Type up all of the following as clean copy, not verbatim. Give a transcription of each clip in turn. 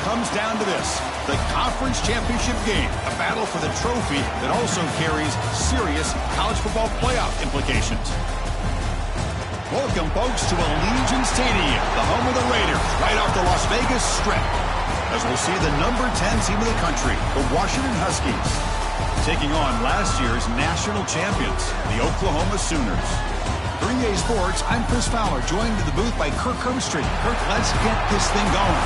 comes down to this: the conference championship game, a battle for the trophy that also carries serious college football playoff implications. Welcome, folks, to Allegiant Stadium, the home of the Raiders, right off the Las Vegas Strip, as we'll see the number 10 team of the country, the Washington Huskies, taking on last year's national champions, the Oklahoma Sooners. For EA Sports, I'm Chris Fowler, joined in the booth by Kirk Herbstreit. Kirk, let's get this thing going.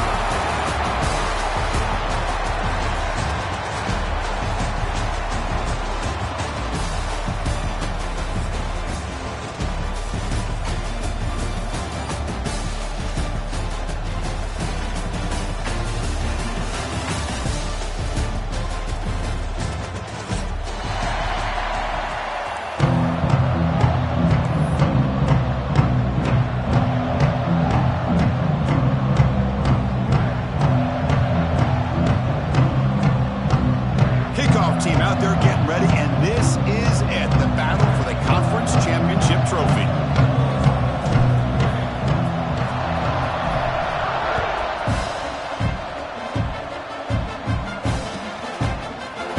Team out there getting ready, and this is it, the battle for the conference championship trophy.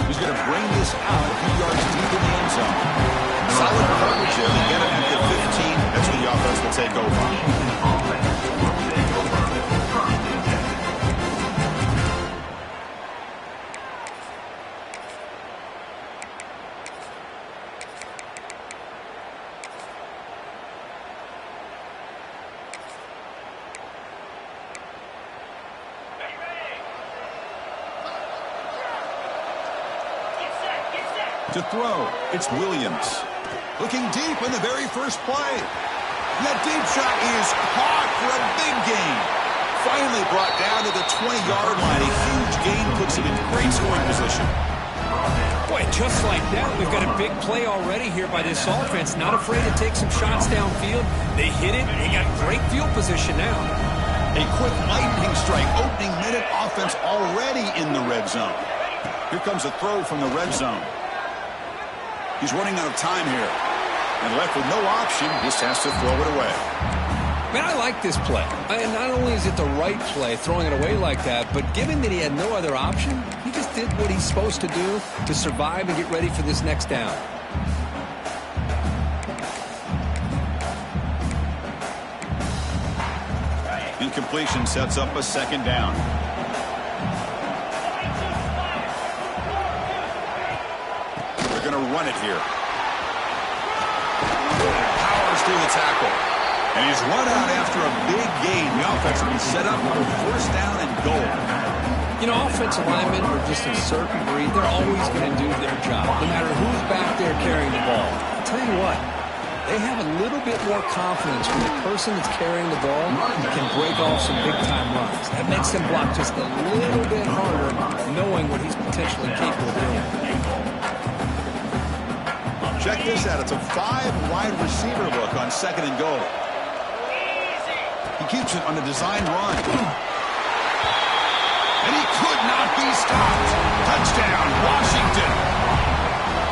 He's going to bring this out a few yards deep in the end zone. Solid coverage there. They get him at the 15. That's where the offense will take over. To throw, it's Williams. Looking deep in the very first play. That deep shot is caught for a big gain. Finally brought down to the 20-yard line. A huge gain puts him in great scoring position. Boy, just like that, we've got a big play already here by this offense. Not afraid to take some shots downfield. They hit it. They got great field position now. A quick lightning strike. Opening minute offense already in the red zone. Here comes a throw from the red zone. He's running out of time here. And left with no option, just has to throw it away. Man, I like this play. And not only is it the right play, throwing it away like that, but given that he had no other option, he just did what he's supposed to do to survive and get ready for this next down. Incompletion sets up a second down. Going to run it here. Powers through the tackle. And he's run out after a big gain. The offense will be set up for first down and goal. You know, offensive linemen are just a certain breed. They're always going to do their job, no matter who's back there carrying the ball. I'll tell you what, they have a little bit more confidence when the person that's carrying the ball can break off some big-time runs. That makes them block just a little bit harder, knowing what he's potentially capable of doing. Check this out. It's a 5-wide receiver look on second and goal. He keeps it on a design run. And he could not be stopped. Touchdown, Washington.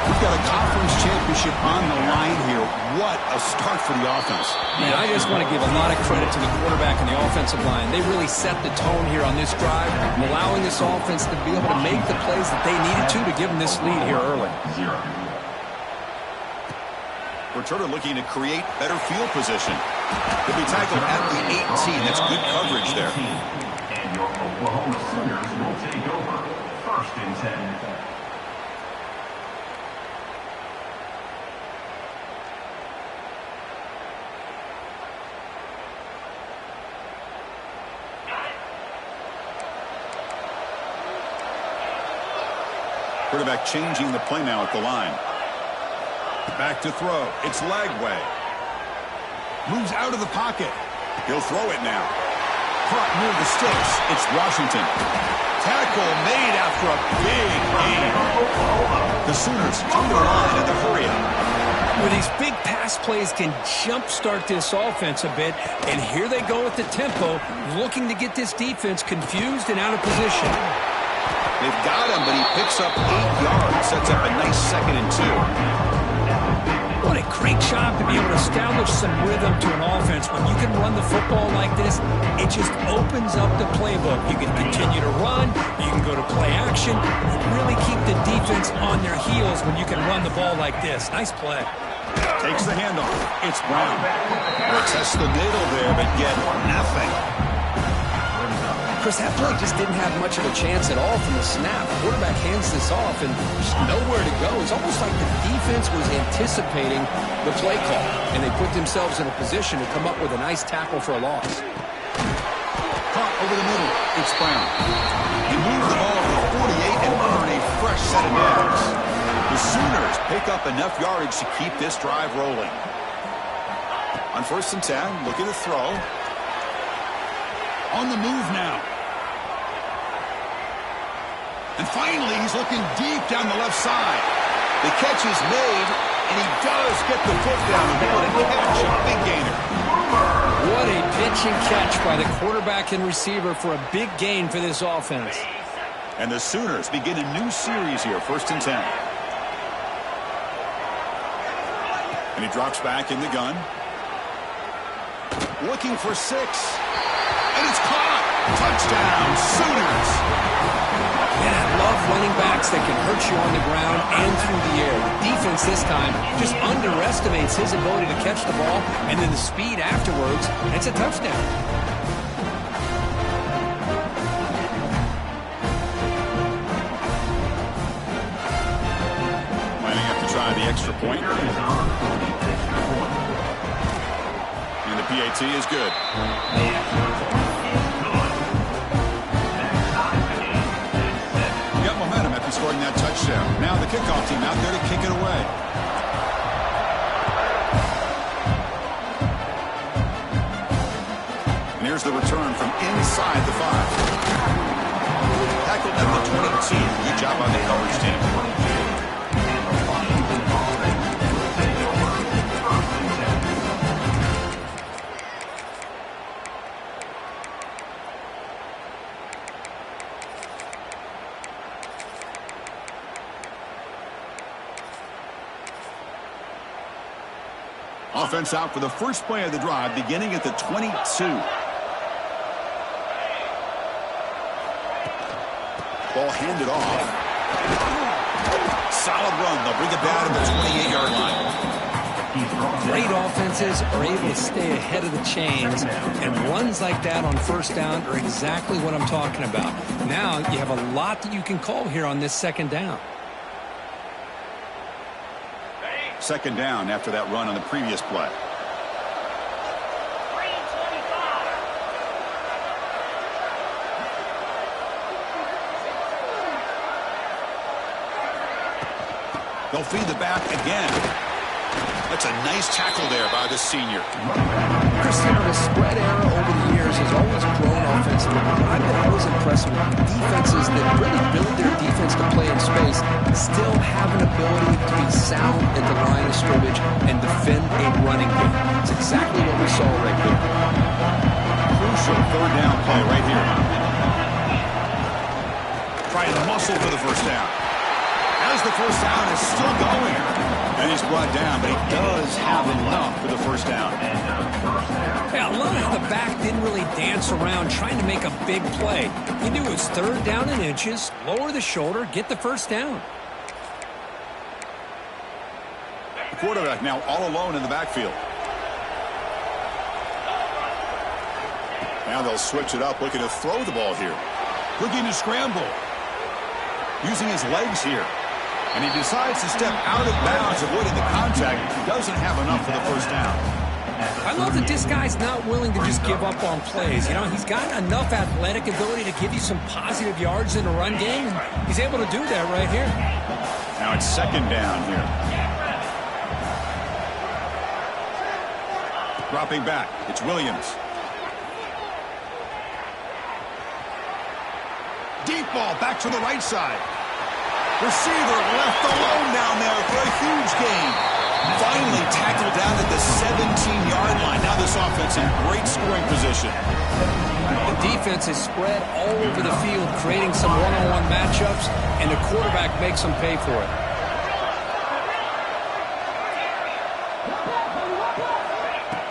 We've got a conference championship on the line here. What a start for the offense. Man, I just want to give a lot of credit to the quarterback and the offensive line. They really set the tone here on this drive, allowing this offense to be able to make the plays that they needed to give them this lead here early. Returner looking to create better field position. He'll be tackled at the 18. That's good coverage there. And your Oklahoma Sooners will take over. First and 10. Quarterback changing the play now at the line. Back to throw. It's Lagway. Moves out of the pocket. He'll throw it now. Caught near the sticks. It's Washington. Tackle made after a big gain. The Sooners come to the line in the hurry up. Well, these big pass plays can jumpstart this offense a bit, and here they go with the tempo, looking to get this defense confused and out of position. They've got him, but he picks up 8 yards. Sets up a nice 2nd and 2. What a great job to be able to establish some rhythm to an offense. When you can run the football like this, it just opens up the playbook. You can continue to can go to play action and really keep the defense on their heels when you can run the ball like this. Nice play. Takes the handoff. It's Brown. Well, test the middle there, but get nothing. Chris, that play just didn't have much of a chance at all from the snap. The quarterback hands this off and just nowhere to go. It's almost like the defense was anticipating the play call, and they put themselves in a position to come up with a nice tackle for a loss. Caught over the middle. It's Brown. He moved the ball to the 48 and earned a fresh set of downs. The Sooners pick up enough yardage to keep this drive rolling. On 1st and 10, looking to throw. On the move now. And finally, he's looking deep down the left side. The catch is made, and he does get the foot down. What a catch, a big gainer. What a pitch and catch by the quarterback and receiver for a big gain for this offense. And the Sooners begin a new series here, 1st and 10. And he drops back in the gun. Looking for 6. And it's caught. Touchdown, Sooners. And I love running backs that can hurt you on the ground and through the air. The defense this time just underestimates his ability to catch the ball, and then the speed afterwards, and it's a touchdown. Might have to try the extra point. And the PAT is good. Scoring that touchdown. Now the kickoff team out there to kick it away. And here's the return from inside the 5. Tackled at the 22. Good job on the coverage team. Offense out for the first play of the drive, beginning at the 22. Ball handed off. Solid run. They'll bring it down to the 28-yard line. Great offenses are able to stay ahead of the chains, and runs like that on 1st down are exactly what I'm talking about. Now you have a lot that you can call here on this 2nd down. 2nd down after that run on the previous play. They'll feed the back again. That's a nice tackle there by the senior. Christian, the spread era over the years has always grown offensively. I've been always impressed with defenses that really build their defense to play in space, still have an ability to be sound at the line of scrimmage and defend a running game. It's exactly what we saw right here. Crucial 3rd down play right here. Trying to muscle for the 1st down. As the 1st down is still going. And he's brought down, but he does have enough for the 1st down. Yeah, I love how the back didn't really dance around trying to make a big play. He knew it was 3rd down in inches, lower the shoulder, get the 1st down. The quarterback now all alone in the backfield. Now they'll switch it up, looking to throw the ball here. Looking to scramble. Using his legs here. And he decides to step out of bounds, avoiding the contact. He doesn't have enough for the 1st down. I love that this guy's not willing to just give up on plays. You know, he's got enough athletic ability to give you some positive yards in the run game. And he's able to do that right here. Now it's 2nd down here. Dropping back. It's Williams. Deep ball back to the right side. Receiver left alone down there for a huge gain. Finally tackled down at the 17-yard line. Now this offense in great scoring position. The defense is spread all over the field, creating some one-on-one matchups, and the quarterback makes them pay for it.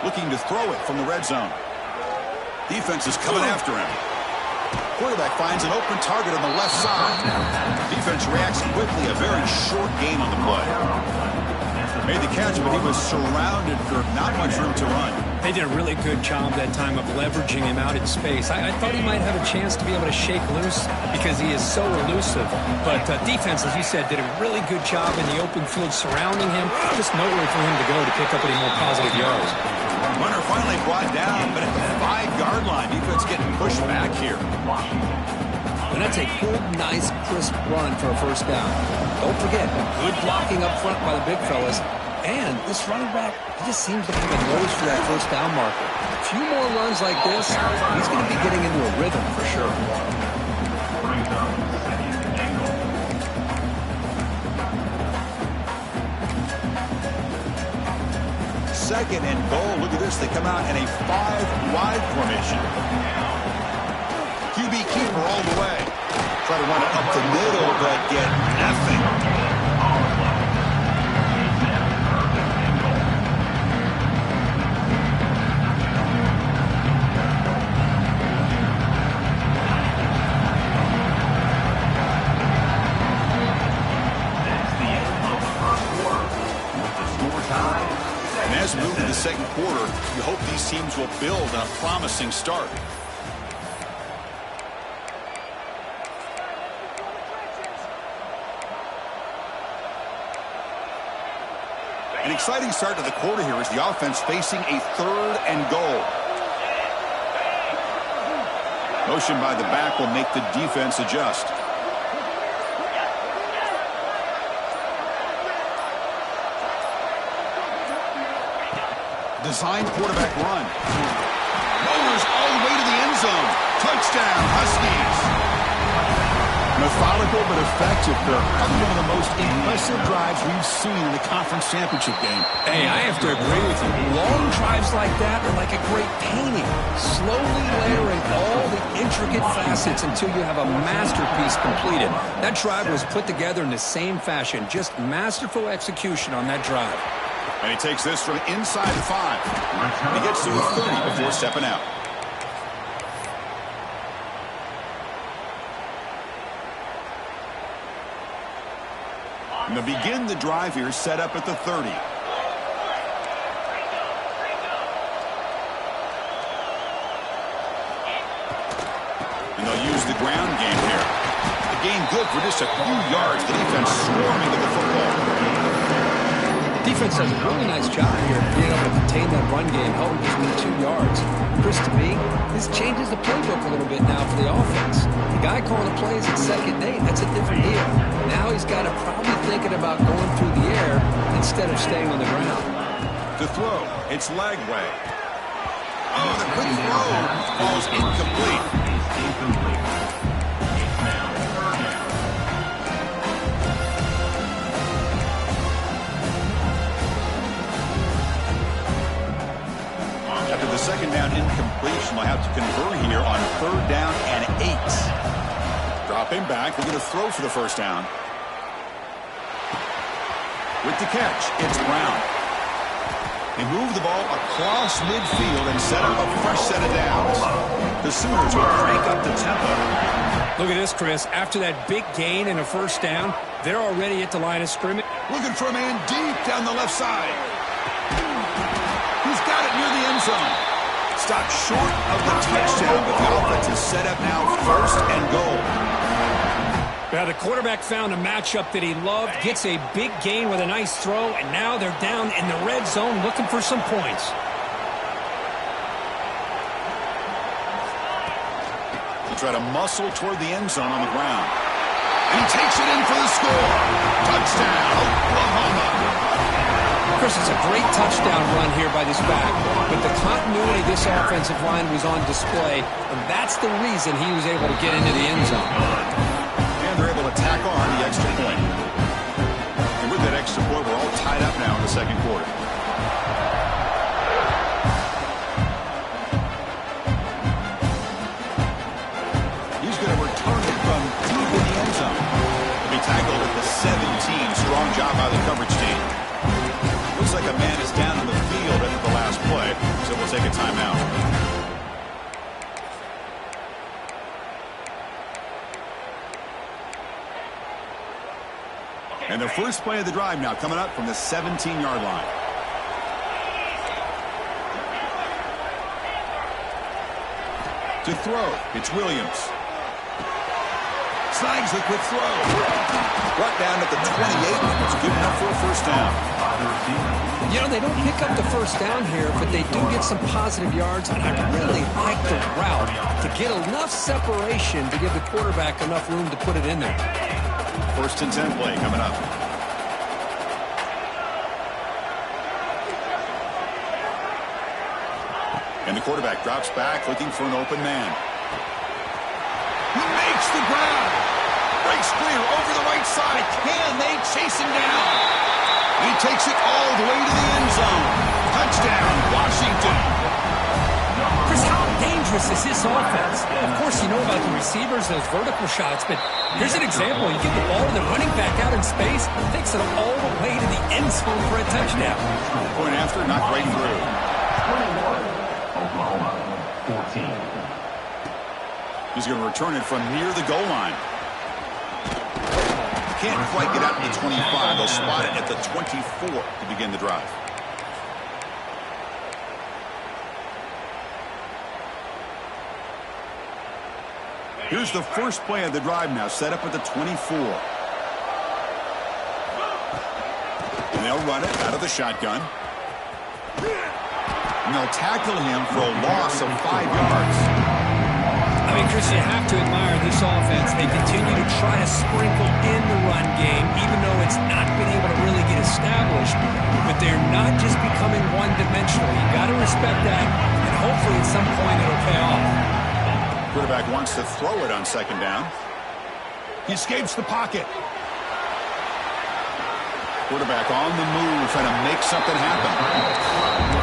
Looking to throw it from the red zone. Defense is coming after him. Quarterback finds an open target on the left side. Defense reacts quickly. A very short gain on the play. Made the catch, but he was surrounded for not much room to run. They did a really good job that time of leveraging him out in space. I thought he might have a chance to be able to shake loose because he is so elusive. But defense, as you said, did a really good job in the open field surrounding him. Just nowhere for him to go to pick up any more positive yards. Runner finally brought down, but at the 5-yard line, defense getting pushed back here. And that's a good, nice, crisp run for a first down. Don't forget, good blocking up front by the big fellas. And this running back, he just seems to have a nose for that first down marker. A few more runs like this, he's going to be getting into a rhythm for sure. Second and goal. Look at this. They come out in a 5-wide formation. QB keeper all the way. Try to run it up the middle, but get nothing. As we move to the second quarter, you hope these teams will build on a promising start. An exciting start to the quarter here as the offense facing a 3rd and goal. Motion by the back will make the defense adjust. Designed quarterback run. Rollers all the way to the end zone. Touchdown, Huskies. Methodical but effective, Kirk. Probably one of the most impressive drives we've seen in the conference championship game. Hey, I have to agree with you. Long drives like that are like a great painting. Slowly layering all the intricate facets until you have a masterpiece completed. That drive was put together in the same fashion. Just masterful execution on that drive. And he takes this from inside the 5. He gets to the 30 before stepping out. And they'll begin the drive here, set up at the 30. And they'll use the ground game here. The gain good for just a few yards. The defense swarming with the football. Defense does a really nice job here of being able to contain that run game, helping just win 2 yards. Chris, to me, this changes the playbook a little bit now for the offense. The guy calling the plays at 2nd and 8, that's a different deal. Now he's got to probably thinking about going through the air instead of staying on the ground. To throw, it's Lagway. Oh, the quick throw falls incomplete. After the second down incompletion, they'll have to convert here on 3rd down and 8. Dropping back, they're going to throw for the first down. With the catch, it's Brown. They move the ball across midfield and set up a fresh set of downs. The Sooners will crank up the tempo. Look at this, Chris. After that big gain and a first down, they're already at the line of scrimmage. Looking for a man deep down the left side. He's got it near the end zone. Stopped short of the touchdown, but the offense is set up now 1st and goal. Now the quarterback found a matchup that he loved, gets a big gain with a nice throw, and now they're down in the red zone looking for some points. They try to muscle toward the end zone on the ground. And he takes it in for the score. Touchdown, Oklahoma. Chris, it's a great touchdown run here by this back, but the continuity of this offensive line was on display, and that's the reason he was able to get into the end zone. And they're able to tack on the extra point. And with that extra point, we're all tied up now in the second quarter. He's going to return it from deep in the end zone. He'll be tackled at the 17. Strong job by the coverage team. Looks like a man is down on the field after the last play, so we'll take a timeout. And the first play of the drive now coming up from the 17-yard line. To throw, it's Williams. Snags the quick throw. Brought down at the 28. It's good enough for a first down. You know, they don't pick up the first down here, but they do get some positive yards, and I really like the route to get enough separation to give the quarterback enough room to put it in there. First and 10 play coming up. And the quarterback drops back looking for an open man. He makes the grab. Breaks clear over the right side. Can they chase him down? He takes it all the way to the end zone. Touchdown, Washington. Chris, how dangerous is this offense? Of course, you know about the receivers, those vertical shots, but here's an example. You get the ball to the running back out in space, takes it all the way to the end zone for a touchdown. Point after, not right through. 21, Oklahoma, 14. He's going to return it from near the goal line. Can't quite get out to the 25. They'll spot it at the 24 to begin the drive. Here's the first play of the drive now, set up at the 24. And they'll run it out of the shotgun. And they'll tackle him for a loss of 5 yards. I mean, Chris, you have to admire this offense. They continue to try to sprinkle in the run game, even though it's not been able to really get established. But they're not just becoming one-dimensional. You got to respect that, and hopefully at some point it'll pay off. Quarterback wants to throw it on second down. He escapes the pocket. Quarterback on the move, trying to make something happen.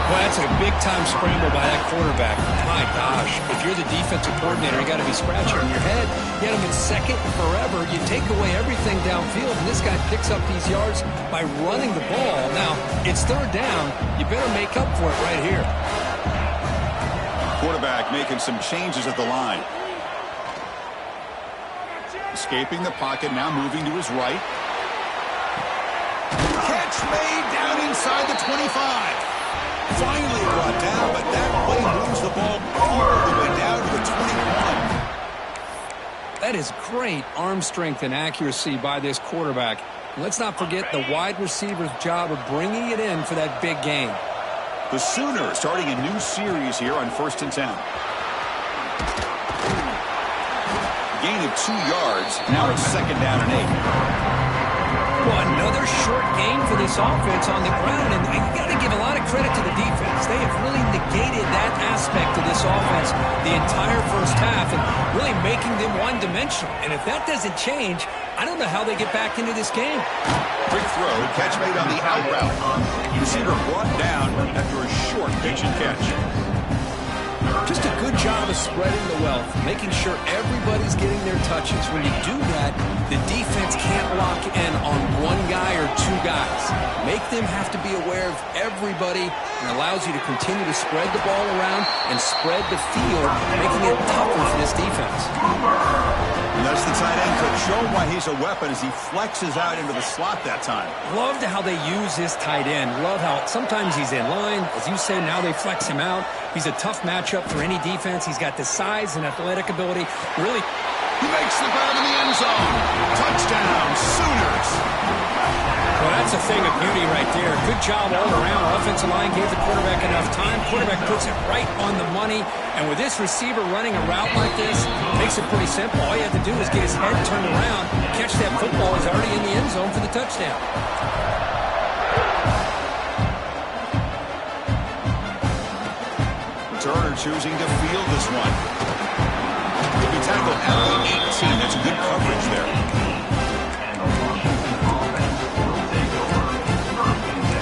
Well, that's a big-time scramble by that quarterback. My gosh, if you're the defensive coordinator, you got to be scratching your head. You had him in second forever. You take away everything downfield, and this guy picks up these yards by running the ball. Now, it's third down. You better make up for it right here. Quarterback making some changes at the line. Escaping the pocket, now moving to his right. Catch made down inside the 25. Finally brought down, but that play moves the ball all the way down to the 21. That is great arm strength and accuracy by this quarterback. Let's not forget the wide receiver's job of bringing it in for that big game. The Sooners starting a new series here on 1st and 10. Gain of 2 yards. Now it's second down and 8. Well, another short gain for this offense on the ground, and you got to give a lot of credit to the defense. They have really negated that aspect of this offense the entire first half and really making them one-dimensional. And if that doesn't change, I don't know how they get back into this game. Quick throw, catch made on the out route. Receiver brought down after a short pitch and catch. Just a good job of spreading the wealth, making sure everybody's getting their touches. When you do that, the defense can't lock in on one guy or 2 guys. Make them have to be aware of everybody, and allows you to continue to spread the ball around and spread the field, making it tougher for this defense. And that's the tight end coach showing why he's a weapon as he flexes out into the slot that time. Loved how they use this tight end. Love how sometimes he's in line. As you say, now they flex him out. He's a tough matchup for any defense. He's got the size and athletic ability. Really, he makes the grab in the end zone. Touchdown, Sooners. Well, that's a thing of beauty right there. Good job all around. Offensive line gave the quarterback enough time. Quarterback puts it right on the money. And with this receiver running a route like this, makes it pretty simple. All you have to do is get his head turned around, catch that football. He's already in the end zone for the touchdown. Turner choosing to field this one. He'll be tackled at the 18. That's good coverage there. And the Washington offense will take over 1st and 10.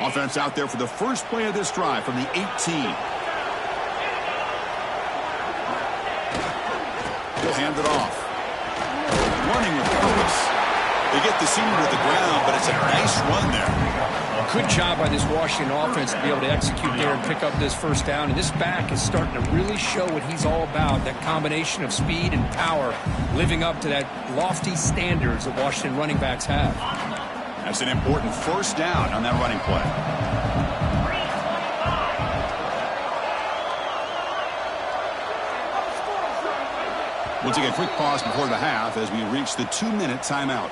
Offense out there for the first play of this drive from the 18. He'll hand it off. Running with purpose. They get the senior to the ground, but it's a nice run there. Good job by this Washington offense to be able to execute there and pick up this first down. And this back is starting to really show what he's all about, that combination of speed and power, living up to that lofty standards that Washington running backs have. That's an important first down on that running play. We'll take a quick pause before the half as we reach the 2-minute timeout.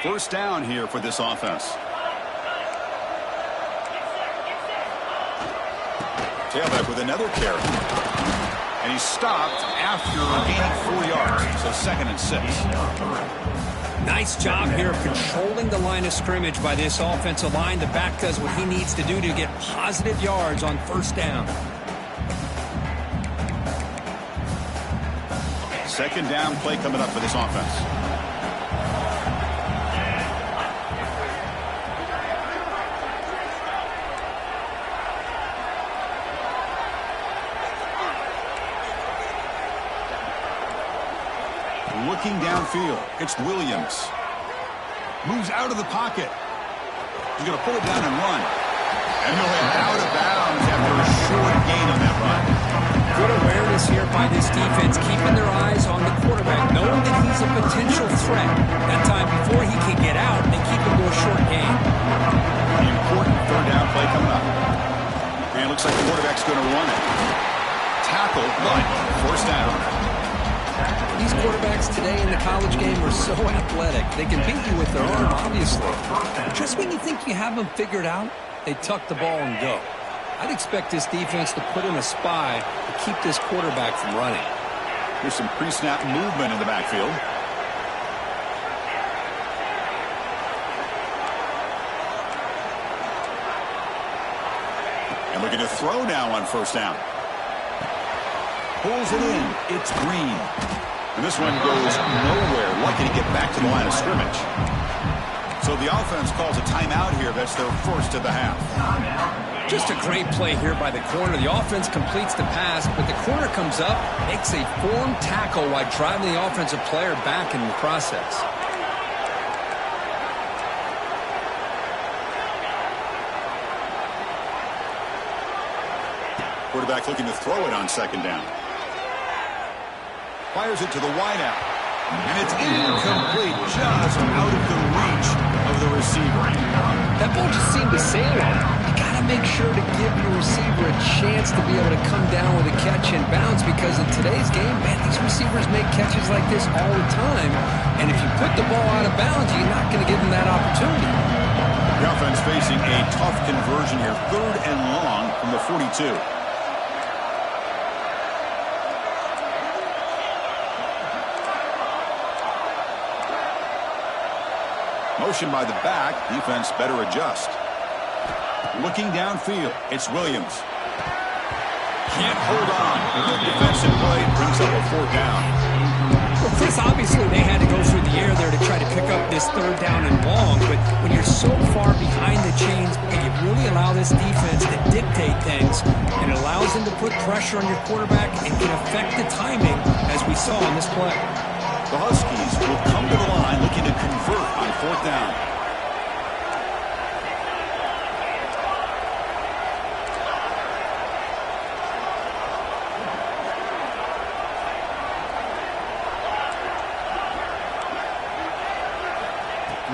First down here for this offense. Tailback with another carry. And he's stopped after gaining 4 yards. So 2nd and 6. Nice job here of controlling the line of scrimmage by this offensive line. The back does what he needs to do to get positive yards on first down. 2nd down play coming up for this offense. Looking downfield, it's Williams. Moves out of the pocket. He's going to pull it down and run. And he'll head out of bounds after a short gain on that run. Good awareness here by this defense, keeping their eyes on the quarterback, knowing that he's a potential threat. That time before he can get out, they keep him to a short gain. The important 3rd down play coming up. And it looks like the quarterback's going to run it. Tackle, but first down. These quarterbacks today in the college game are so athletic. They can beat you with their arm, obviously. Just when you think you have them figured out, they tuck the ball and go. I'd expect this defense to put in a spy to keep this quarterback from running. Here's some pre-snap movement in the backfield. And looking to throw now on first down. Pulls it in. It's Green. And this one goes nowhere. Lucky to get back to the line of scrimmage. So the offense calls a timeout here. That's their first of the half. Just a great play here by the corner. The offense completes the pass, but the corner comes up, makes a form tackle while driving the offensive player back in the process. Quarterback looking to throw it on 2nd down. Fires it to the wideout. And it's incomplete, just out of the reach of the receiver. That ball just seemed to sail on. You got to make sure to give your receiver a chance to be able to come down with a catch and bounce, because in today's game, man, these receivers make catches like this all the time. And if you put the ball out of bounds, you're not going to give them that opportunity. The offense facing a tough conversion here. 3rd and long from the 42. Motion by the back. Defense better adjust. Looking downfield. It's Williams. Can't hold on. Good defensive play. Brings up a 4th down. Well, Chris, obviously they had to go through the air there to try to pick up this 3rd down and long. But when you're so far behind the chains, you really allow this defense to dictate things. And it allows them to put pressure on your quarterback and can affect the timing, as we saw in this play. The Huskies will come to the line looking to convert on 4th down.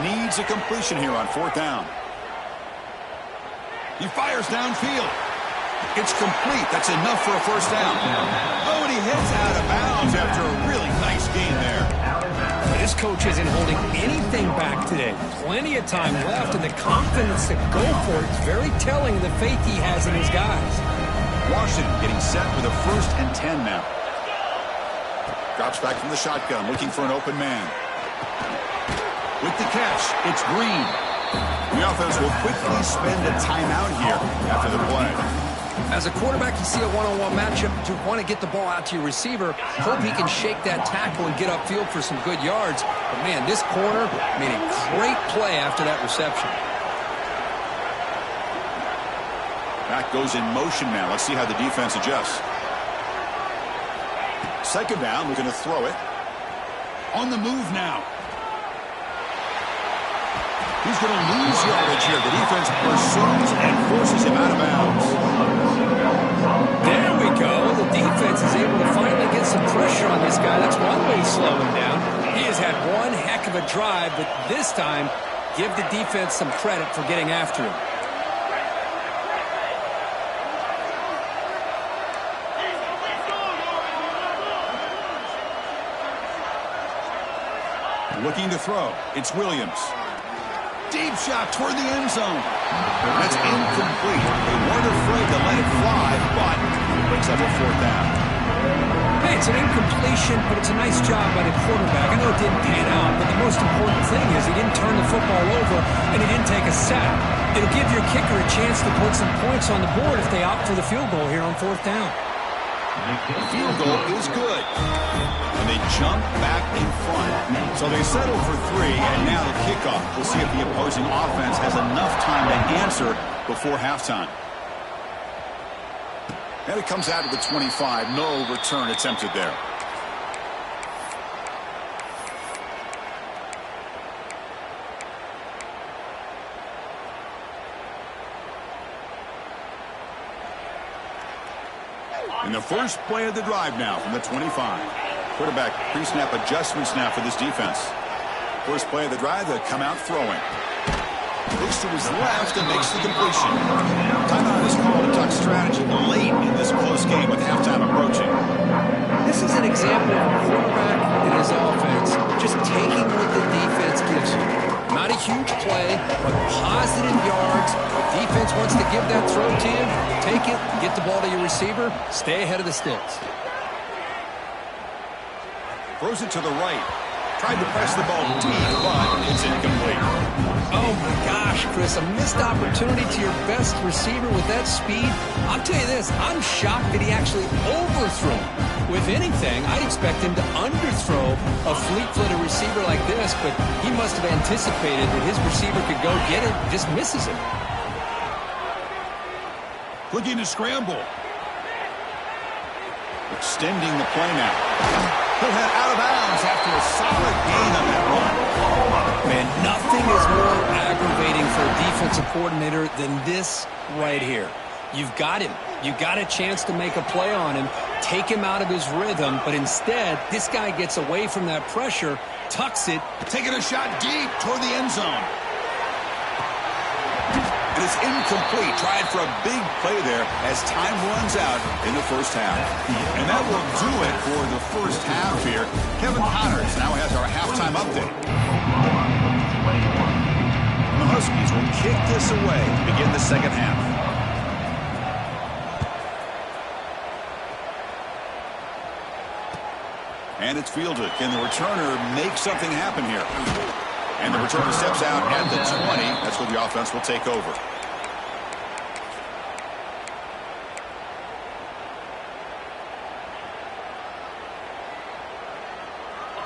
Needs a completion here on 4th down. He fires downfield. It's complete. That's enough for a first down. Oh, and he hits out of bounds after a really nice gain there. This coach isn't holding anything back today. Plenty of time left, and the confidence to go for it is very telling of the faith he has in his guys. Washington getting set with a 1st and 10 now. Drops back from the shotgun, looking for an open man. With the catch, it's Green. The offense will quickly spend a timeout here after the play. As a quarterback, you see a one-on-one matchup. You want to get the ball out to your receiver. Hope he can shake that tackle and get upfield for some good yards. But, man, this corner made a great play after that reception. Back goes in motion now. Let's see how the defense adjusts. Second down, looking to throw it. On the move now. He's going to lose yardage here. The defense pursues and forces him out of bounds. There we go. The defense is able to finally get some pressure on this guy. That's one way to slow him down. He has had one heck of a drive, but this time, give the defense some credit for getting after him. Looking to throw. It's Williams. Deep shot toward the end zone. That's incomplete. They weren't afraid to let it fly, but brings up a fourth down. Hey, it's an incompletion, but it's a nice job by the quarterback. I know it didn't pan out, but the most important thing is he didn't turn the football over and he didn't take a sack. It'll give your kicker a chance to put some points on the board if they opt for the field goal here on fourth down. The field goal is good. And they jump back in front. So they settle for 3, and now the kickoff. We'll see if the opposing offense has enough time to answer before halftime. And it comes out of the 25. No return attempted there. In the first play of the drive now from the 25. Quarterback pre-snap adjustments now for this defense. First play of the drive, they'll come out throwing. Looks to his left and makes the completion. Timeout is called to talk strategy late in this close game with halftime approaching. This is an example of a quarterback and his offense just taking what the defense gives you. Not a huge play, but positive yards. The defense wants to give that throw to you. Take it, get the ball to your receiver, stay ahead of the sticks. Throws it to the right. Tried to press the ball deep, but it's incomplete. Oh my gosh, Chris, a missed opportunity to your best receiver with that speed. I'll tell you this, I'm shocked that he actually overthrew him. With anything, I'd expect him to underthrow a fleet-footed receiver like this, but he must have anticipated that his receiver could go get it, just misses it. Looking to scramble. Extending the play now. He'll head out of bounds after a solid gain on that run. Man, nothing is more aggravating for a defensive coordinator than this right here. You've got him. You got a chance to make a play on him, take him out of his rhythm, but instead, this guy gets away from that pressure, tucks it. Taking a shot deep toward the end zone. It is incomplete. Tried for a big play there as time runs out in the first half. And that will do it for the first half here. Kevin Connors now has our halftime update. The Huskies will kick this away to begin the second half. And it's fielded. Can the returner make something happen here? And the returner steps out at the 20. That's where the offense will take over.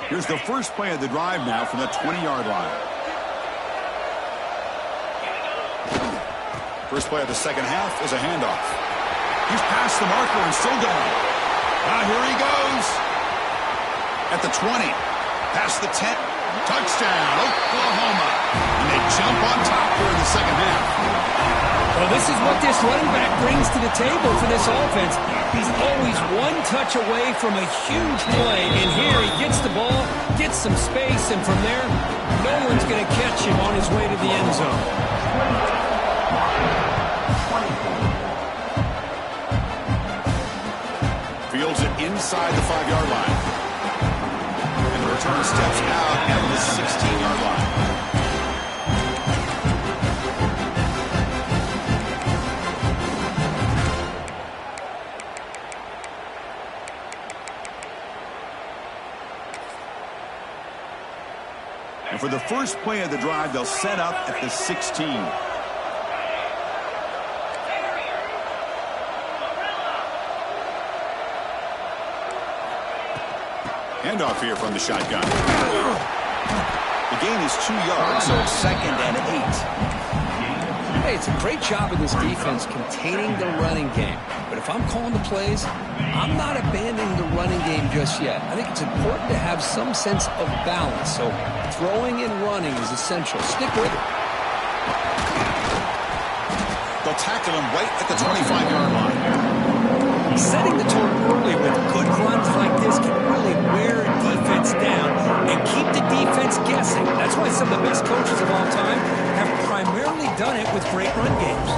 Here's the first play of the drive now from the 20-yard line. First play of the second half is a handoff. He's past the marker and still going. Here he goes. At the 20, past the 10, touchdown, Oklahoma. And they jump on top here in the second half. Well, this is what this running back brings to the table for this offense. He's always one touch away from a huge play, and here he gets the ball, gets some space, and from there, no one's going to catch him on his way to the end zone. Fields it inside the 5-yard line. Return steps out at the 16-yard line. And for the first play of the drive, they'll set up at the 16. Handoff here from the shotgun. The gain is 2 yards, so it's 2nd and 8. Hey, it's a great job of this defense containing the running game. But if if I'm calling the plays, I'm not abandoning the running game just yet. I think it's important to have some sense of balance. So throwing and running is essential. Stick with it. They'll tackle him right at the 25-yard line. Setting the tone early with good runs like this can really wear a defense down and keep the defense guessing. That's why some of the best coaches of all time have primarily done it with great run games.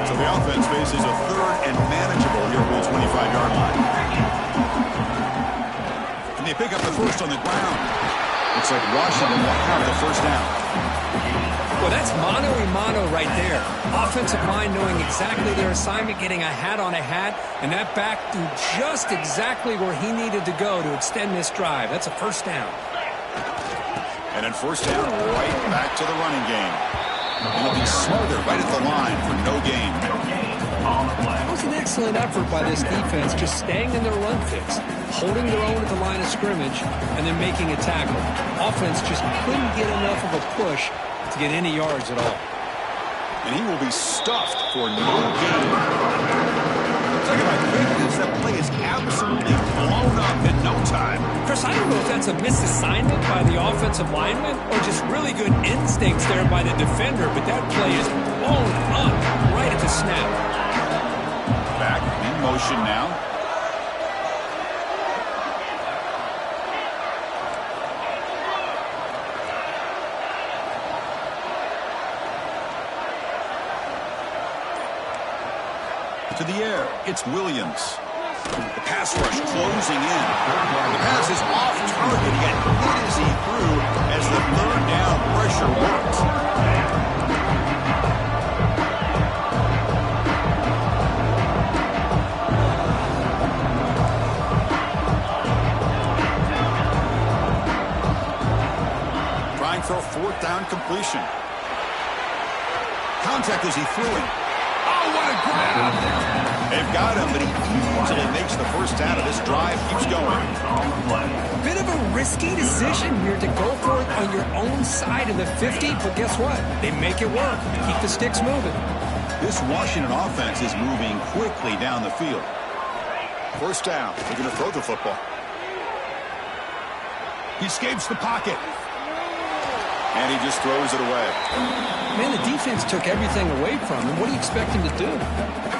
So the offense faces a third and manageable here from the 25-yard line. And they pick up the first on the ground. Looks like Washington will have the first down. Well, that's mano-a-mano right there. Offensive line knowing exactly their assignment, getting a hat on a hat, and that back threw just exactly where he needed to go to extend this drive. That's a first down. And then first down right back to the running game. And it'll be smothered right at the line for no gain. That was an excellent effort by this defense, just staying in their run fix, holding their own at the line of scrimmage, and then making a tackle. Offense just couldn't get enough of a push to get any yards at all. And he will be stuffed for no gain. Talking about quickness, that play is absolutely blown up in no time. Chris, I don't know if that's a misassignment by the offensive lineman or just really good instincts there by the defender, but that play is blown up right at the snap. Back in motion now. To the air, it's Williams. The pass rush closing in. The pass is off target, yet hit as he threw as the third down pressure worked. Trying for a fourth down completion. Contact as he threw it. Oh, what a grab! They've got him, but he easily makes the first out of this drive. Keeps going. Bit of a risky decision here to go for it on your own side of the 50, but guess what? They make it work. Keep the sticks moving. This Washington offense is moving quickly down the field. First down. They're going to throw the football. He escapes the pocket. And he just throws it away. Man, the defense took everything away from him. What do you expect him to do?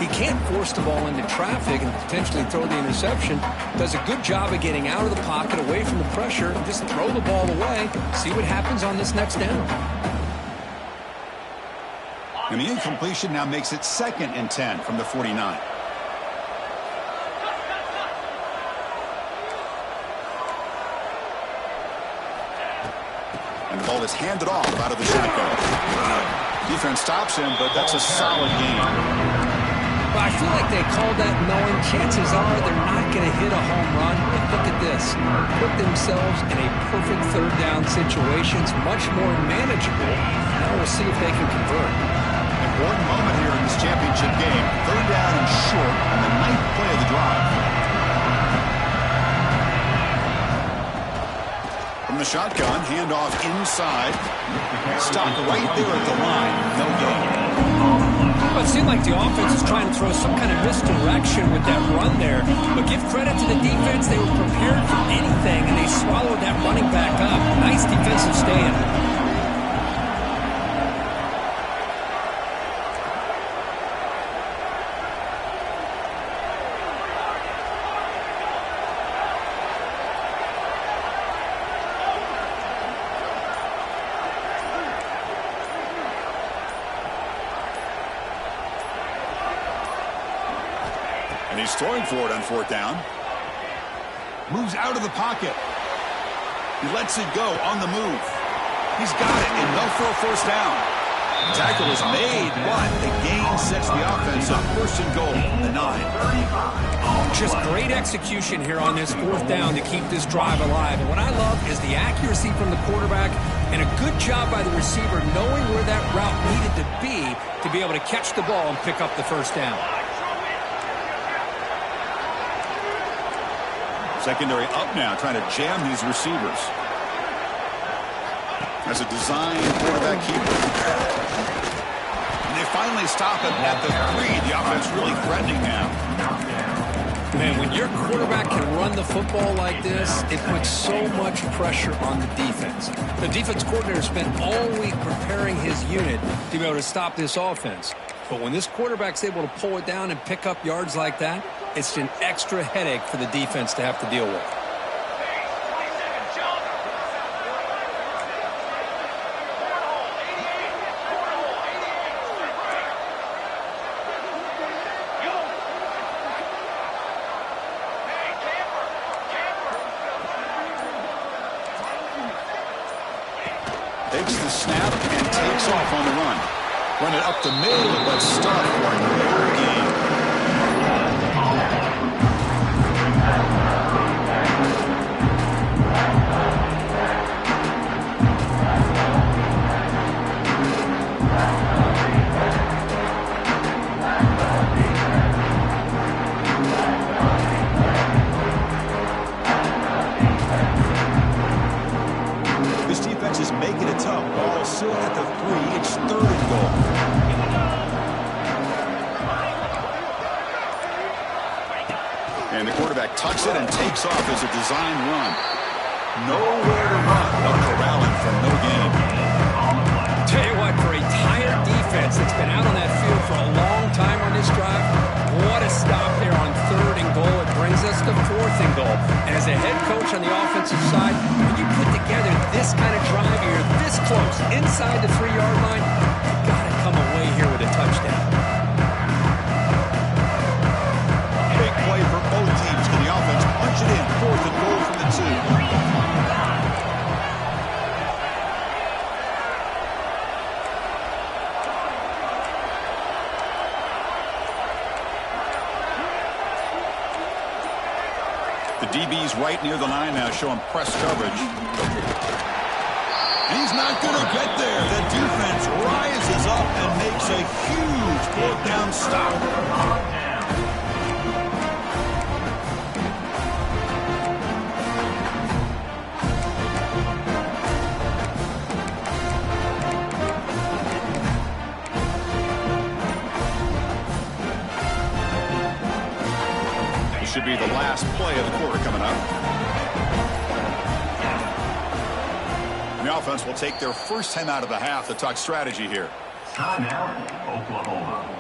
He can't force the ball into traffic and potentially throw the interception. Does a good job of getting out of the pocket, away from the pressure, and just throw the ball away. See what happens on this next down. And the incompletion now makes it 2nd and 10 from the 49. And the ball is handed off out of the shotgun. Defense stops him, but that's a solid game. Well, I feel like they called that knowing chances are they're not going to hit a home run. But look at this. Put themselves in a perfect third down situation. It's much more manageable. Now we'll see if they can convert. Important moment here in this championship game. Third down and short on the 9th play of the drive. From the shotgun, handoff inside. Stopped right there at the line. No gain. Well, it seemed like the offense was trying to throw some kind of misdirection with that run there. But give credit to the defense. They were prepared for anything, and they swallowed that running back up. Nice defensive stand. And he's throwing for it on 4th down. Moves out of the pocket. He lets it go on the move. He's got it, and no for a first down. Tackle is made, but the gain sets the offense up. 1st and goal, the 9. Just great execution here on this 4th down to keep this drive alive. And what I love is the accuracy from the quarterback and a good job by the receiver knowing where that route needed to be able to catch the ball and pick up the first down. Secondary up now, trying to jam these receivers. As a design quarterback keeper. And they finally stop him at the 3. The offense really threatening now. Man, when your quarterback can run the football like this, it puts so much pressure on the defense. The defense coordinator spent all week preparing his unit to be able to stop this offense. But when this quarterback's able to pull it down and pick up yards like that, it's an extra headache for the defense to have to deal with. Takes the snap and takes off on the run. Run it up the middle, but stop for no gain. This defense is making it tough. Ball still at the 3. It's 3rd and goal. And the quarterback tucks it and takes off as a design run. Nowhere to run, but corralling for no gain. Tell you what, for a tired defense that's been out on that field for a long time on this drive, what a stop there on 3rd and goal. It brings us to 4th and goal. And as a head coach on the offensive side, when you put together this kind of drive, you're this close, inside the 3-yard line, you got to come away here with a touchdown. Big play for both teams. Can the offense punch it in? 4th and goal from the 2. The DB's right near the line now, showing press coverage. And he's not going to get there. The defense rises up and makes a huge fourth down stop. Should be the last play of the quarter coming up. And the offense will take their first time out of the half to talk strategy here. Timeout, Oklahoma.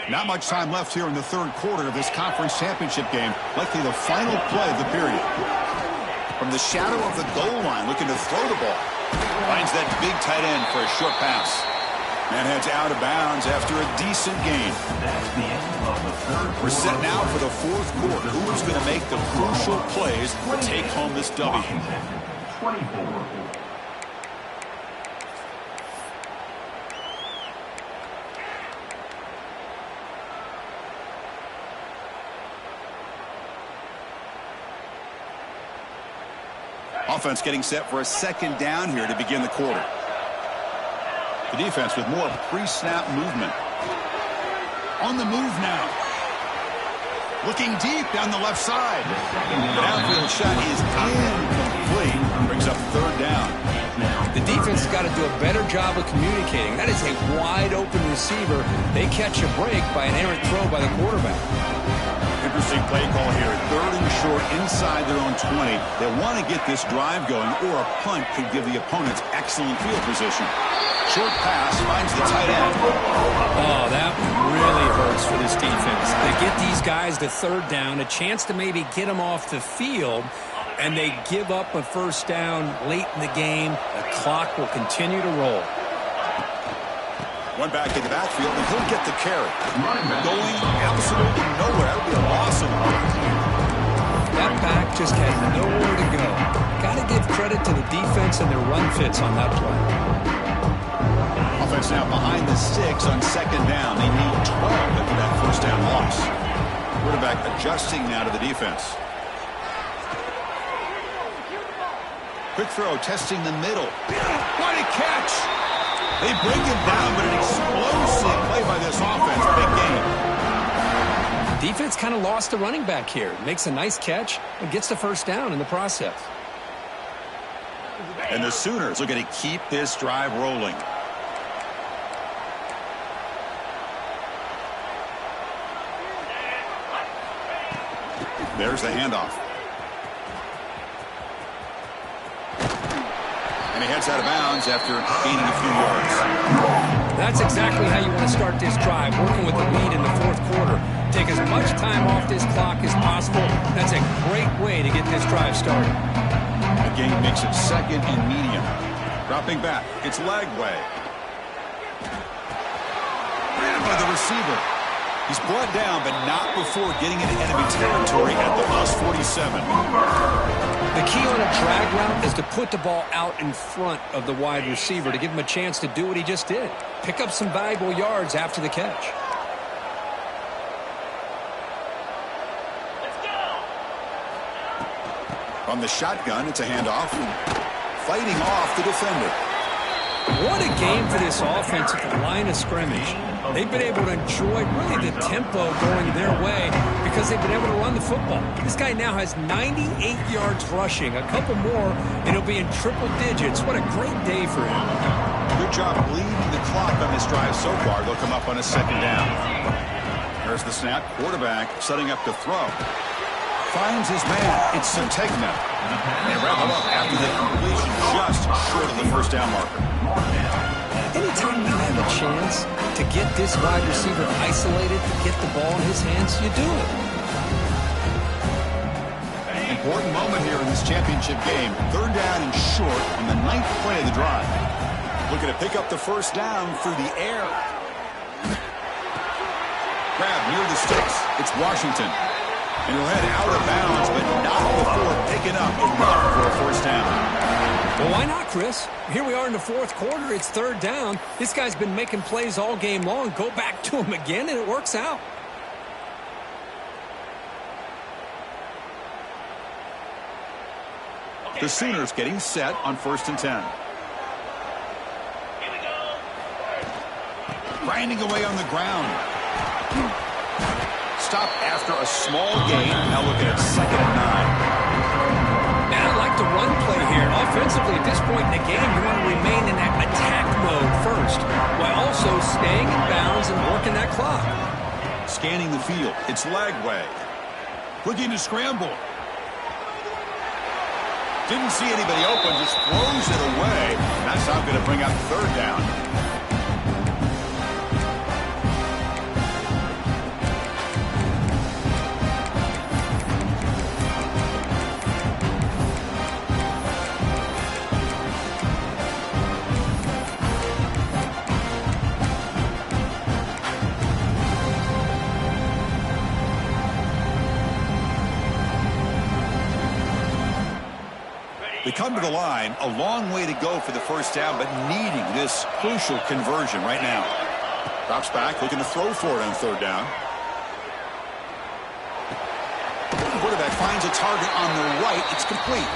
Not much time left here in the 3rd quarter of this conference championship game. Likely the final play of the period. From the shadow of the goal line, looking to throw the ball. Finds that big tight end for a short pass. And heads out of bounds after a decent gain. That's the end of the 3rd quarter. We're set now for the 4th quarter. Who is going to make the crucial plays to take home this W? Washington, 24. Offense getting set for a 2nd down here to begin the quarter. The defense with more pre-snap movement. On the move now. Looking deep down the left side. The downfield shot is incomplete. Brings up 3rd down. The defense has got to do a better job of communicating. That is a wide open receiver. They catch a break by an errant throw by the quarterback. Interesting play call here. 3rd and short inside their own 20. They want to get this drive going, or a punt could give the opponents excellent field position. Short pass finds the tight end. Oh, that really hurts for this defense. They get these guys to 3rd down, a chance to maybe get them off the field, and they give up a 1st down late in the game. The clock will continue to roll. One back in the backfield, and he'll get the carry. Going absolutely nowhere. That would be a loss of That back just had nowhere to go. Got to give credit to the defense and their run fits on that play. Offense now behind the 6 on 2nd down. They need 12 after that 1st down loss. Quarterback adjusting now to the defense. Quick throw, testing the middle. What a catch! They break him down, but an explosive play by this offense. Big game. Defense kind of lost the running back here. Makes a nice catch and gets the first down in the process. And the Sooners looking to keep this drive rolling. There's the handoff. And he heads out of bounds after gaining a few yards. That's exactly how you want to start this drive, working with the lead in the fourth quarter. Take as much time off this clock as possible. That's a great way to get this drive started. The game makes it second and medium. Dropping back. It's Lagway. Ran by the receiver. He's brought down, but not before getting into enemy territory at the +47. The key on a drag route is to put the ball out in front of the wide receiver to give him a chance to do what he just did. Pick up some valuable yards after the catch. On the shotgun, it's a handoff. Fighting off the defender. What a game for this offense at the line of scrimmage. They've been able to enjoy really the tempo going their way because they've been able to run the football. This guy now has 98 yards rushing. A couple more, and he'll be in triple digits. What a great day for him. Good job bleeding the clock on this drive so far. They'll come up on a second down. There's the snap. Quarterback setting up to throw. Finds his man. It's Santegna. They wrap him up after the completion just short of the first down marker. Anytime you have a chance to get this wide receiver isolated, to get the ball in his hands, you do it. Important moment here in this championship game. Third down and short on the 9th play of the drive. Looking to pick up the first down through the air. Grab near the sticks. It's Washington. And he'll head out of bounds, but not before picking up enough for a first down. Well, why not, Chris? Here we are in the fourth quarter. It's third down. This guy's been making plays all game long. Go back to him again, and it works out. The Sooners getting set on 1st and 10. Grinding away on the ground. Stop after a small gain. Now looking at 2nd and 9. Man, I like the run play here. Offensively, at this point in the game, you want to remain in that attack mode first, while also staying in bounds and working that clock. Scanning the field. It's Lagway. Looking to scramble. Didn't see anybody open, just throws it away. That's not going to bring out third down. They come to the line, a long way to go for the first down, but needing this crucial conversion right now. Drops back, looking to throw for it on third down. The quarterback finds a target on the right. It's complete.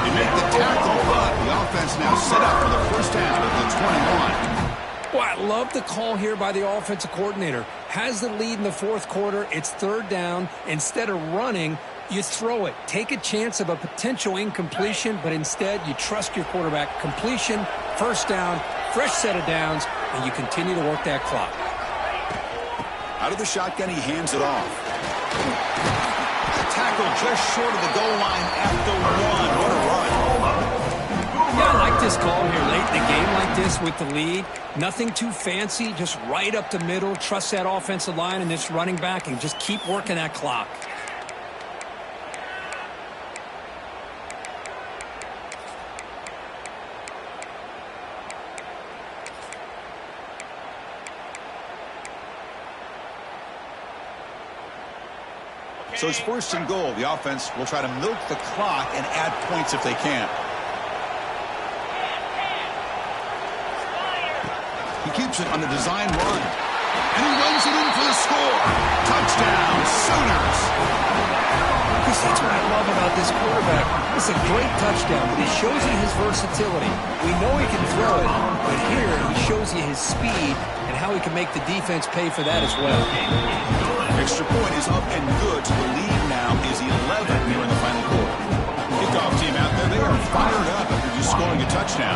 They make the tackle, but the offense now set up for the first down at the 21. Well, I love the call here by the offensive coordinator. Has the lead in the fourth quarter. It's third down. Instead of running, you throw it. Take a chance of a potential incompletion, but instead you trust your quarterback. Completion, first down, fresh set of downs, and you continue to work that clock. Out of the shotgun, he hands it off. Tackle just short of the goal line at the 1. What a run. Yeah, I like this call here late in the game like this with the lead. Nothing too fancy, just right up the middle. Trust that offensive line and this running back and just keep working that clock. So it's 1st and goal. The offense will try to milk the clock and add points if they can. He keeps it on the design run. And he runs it in for the score. Touchdown, Sooners. The That's what I love about this quarterback. It's a great touchdown, but he shows you his versatility. We know he can throw it, but here he shows you his speed and how he can make the defense pay for that as well. Extra point is up and good, so the lead now is 11 here in the final quarter. Kickoff team out there, they are fired up after just scoring a touchdown.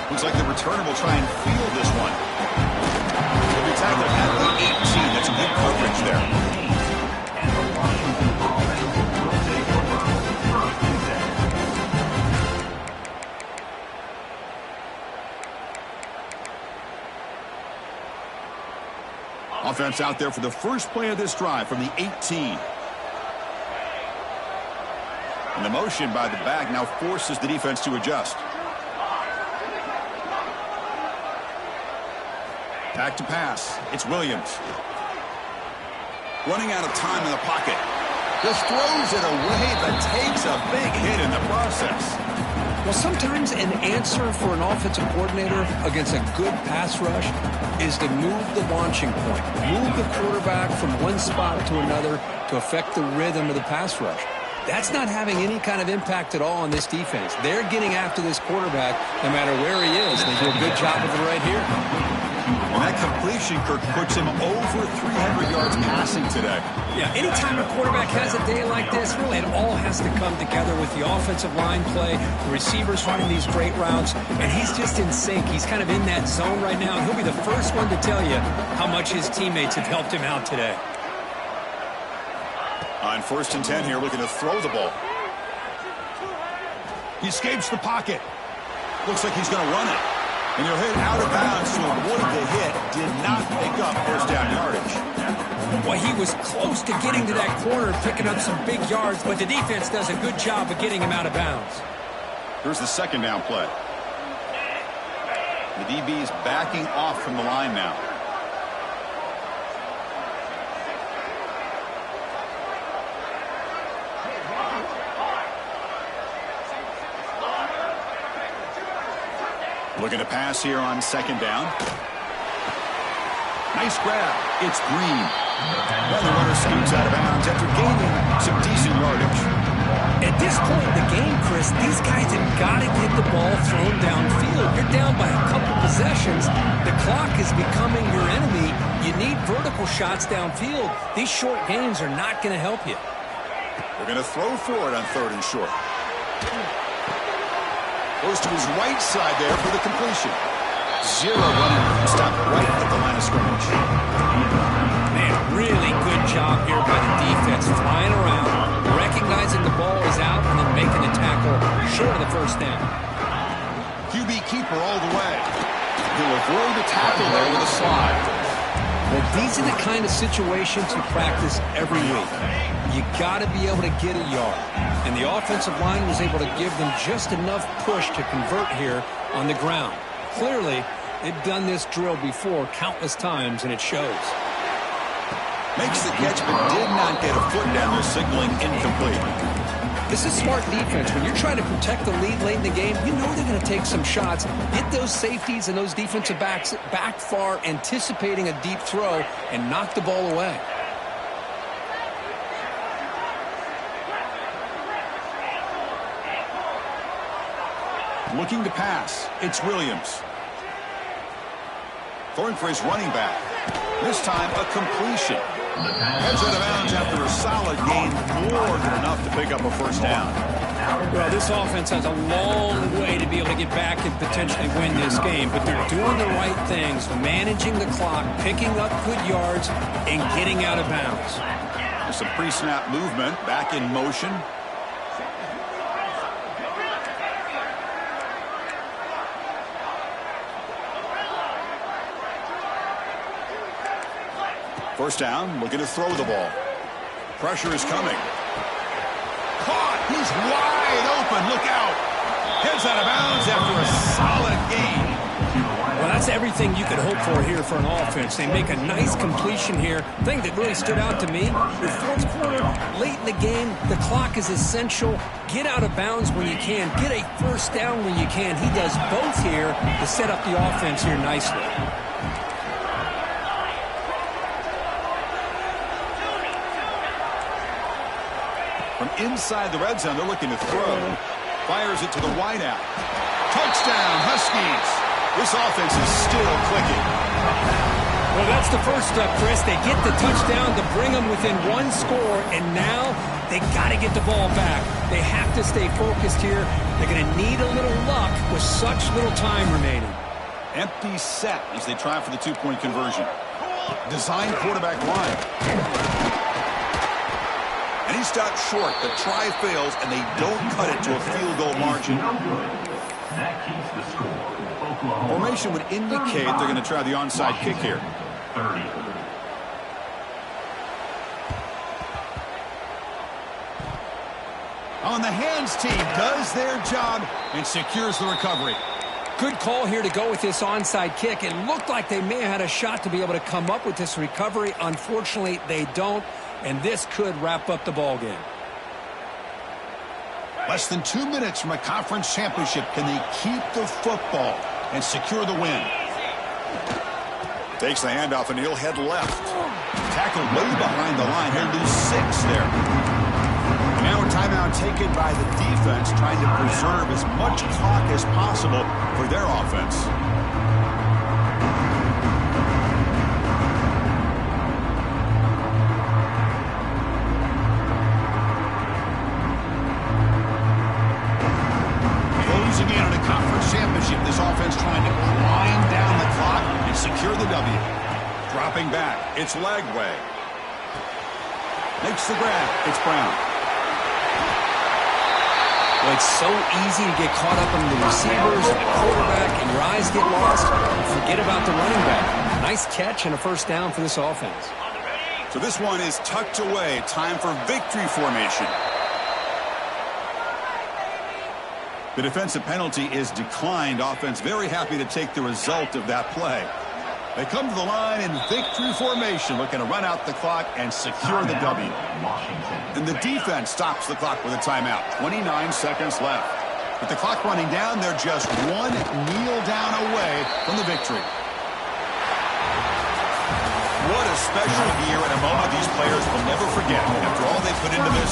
Looks like the returner will try and field this one. He'll be tackled at the 18. That's a good coverage there. And the Washington offense will take over first and 10. Offense out there for the first play of this drive from the 18. And the motion by the back now forces the defense to adjust. Back to pass. It's Williams. Running out of time in the pocket. Just throws it away, but takes a big hit in the process. Well, sometimes an answer for an offensive coordinator against a good pass rush is to move the launching point, move the quarterback from one spot to another to affect the rhythm of the pass rush. That's not having any kind of impact at all on this defense. They're getting after this quarterback no matter where he is. They do a good job of it right here. And that completion, Kirk, puts him over 300 yards passing today. Yeah, anytime a quarterback has a day like this, really it all has to come together with the offensive line play, the receivers running these great routes, and he's just in sync. He's kind of in that zone right now, and he'll be the first one to tell you how much his teammates have helped him out today. On 1st and 10 here, looking to throw the ball. He escapes the pocket. Looks like he's going to run it. And he'll hit out of bounds to avoid the hit. Did not pick up first down yardage. Well, he was close to getting to that corner, picking up some big yards, but the defense does a good job of getting him out of bounds. Here's the second down play. The DB is backing off from the line now. Looking to pass here on second down. Nice grab. It's Green. And the runner scoots out of bounds after gaining some decent yardage. At this point in the game, Chris, these guys have got to get the ball thrown downfield. You're down by a couple possessions. The clock is becoming your enemy. You need vertical shots downfield. These short gains are not going to help you. They're going to throw for it on 3rd and short. Goes to his right side there for the completion. Zero running. Stop right at the line of scrimmage. Man, really good job here by the defense, flying around, recognizing the ball is out, and then making the tackle short of the first down. QB keeper all the way. He'll avoid the tackle there with a slide. Well, these are the kind of situations you practice every week. You got to be able to get a yard. And the offensive line was able to give them just enough push to convert here on the ground. Clearly, they've done this drill before countless times, and it shows. Makes the catch, but did not get a foot down there, signaling incomplete. This is smart defense. When you're trying to protect the lead late in the game, you know they're going to take some shots. Get those safeties and those defensive backs back far, anticipating a deep throw, and knock the ball away. Looking to pass. It's Williams. Throwing for his running back. This time, a completion. Heads out of bounds after a solid gain, more than enough to pick up a first down. Well, this offense has a long way to be able to get back and potentially win this game, but they're doing the right things, managing the clock, picking up good yards, and getting out of bounds. There's some pre-snap movement, back in motion. First down, looking to throw the ball. Pressure is coming. Caught! He's wide open. Look out! Heads out of bounds after a solid gain. Well, that's everything you could hope for here for an offense. They make a nice completion here. The thing that really stood out to me, the fourth quarter, late in the game, the clock is essential. Get out of bounds when you can. Get a first down when you can. He does both here to set up the offense here nicely. From inside the red zone, they're looking to throw. Fires it to the wideout. Touchdown, Huskies. This offense is still clicking. Well, that's the first step, Chris. They get the touchdown to bring them within one score, and now they got to get the ball back. They have to stay focused here. They're going to need a little luck with such little time remaining. Empty set as they try for the two-point conversion. Design quarterback line. And he stopped short. The try fails, and they don't cut it to a field goal margin. That keeps the score. Oklahoma. Formation would indicate they're going to try the onside kick here. 30. On the hands team does their job and secures the recovery. Good call here to go with this onside kick. It looked like they may have had a shot to be able to come up with this recovery. Unfortunately, they don't, and this could wrap up the ball game. Less than 2 minutes from a conference championship. Can they keep the football and secure the win? Takes the handoff and he'll head left. Tackled way behind the line. He'll lose 6 there. Now a timeout taken by the defense, trying to preserve as much clock as possible for their offense. Closing in on a conference championship, this offense trying to climb down the clock and secure the W. Dropping back, it's Lagway. Makes the grab, it's Brown. Well, it's so easy to get caught up in the receivers and the quarterback, and your eyes get lost. Forget about the running back. Nice catch and a first down for this offense. So this one is tucked away. Time for victory formation. The defensive penalty is declined. Offense very happy to take the result of that play. They come to the line in victory formation, looking to run out the clock and secure the W. And the defense stops the clock with a timeout. 29 seconds left. With the clock running down, they're just one kneel down away from the victory. What a special year and a moment these players will never forget. After all they put into this